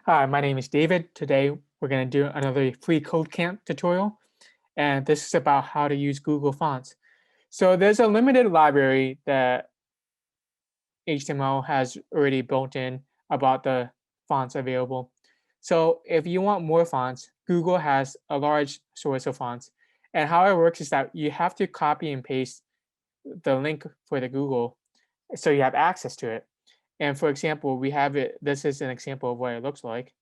Hi, my name is David. Today we're going to do another free code camp tutorial, and this is about how to use Google Fonts. So there's a limited library that HTML has already built in about the fonts available. So if you want more fonts, Google has a large source of fonts. And how it works is that you have to copy and paste the link for the Google so you have access to it. And for example, we have it. This is an example of what it looks like.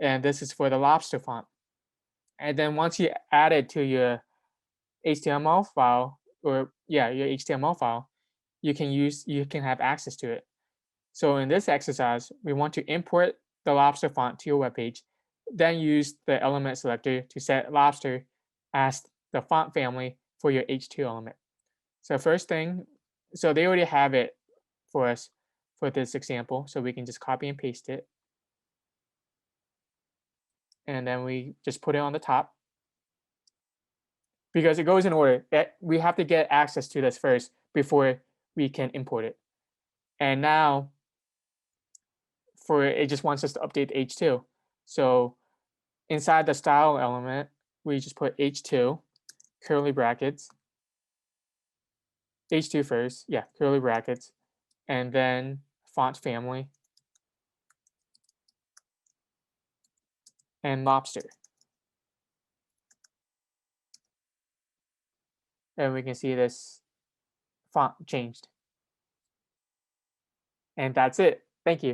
And this is for the lobster font. And then once you add it to your HTML file, or yeah, your HTML file, you can have access to it. So in this exercise, we want to import the lobster font to your web page, then use the element selector to set lobster as the font family for your H2 element. So first thing, so they already have it for us for this example, so we can just copy and paste it. And then we just put it on the top. Because it goes in order. We have to get access to this first before we can import it. And now for it just wants us to update H2. So inside the style element, we just put H2, curly brackets, H2 first, yeah, curly brackets, and then font family, and lobster. And we can see this font changed. And that's it. Thank you.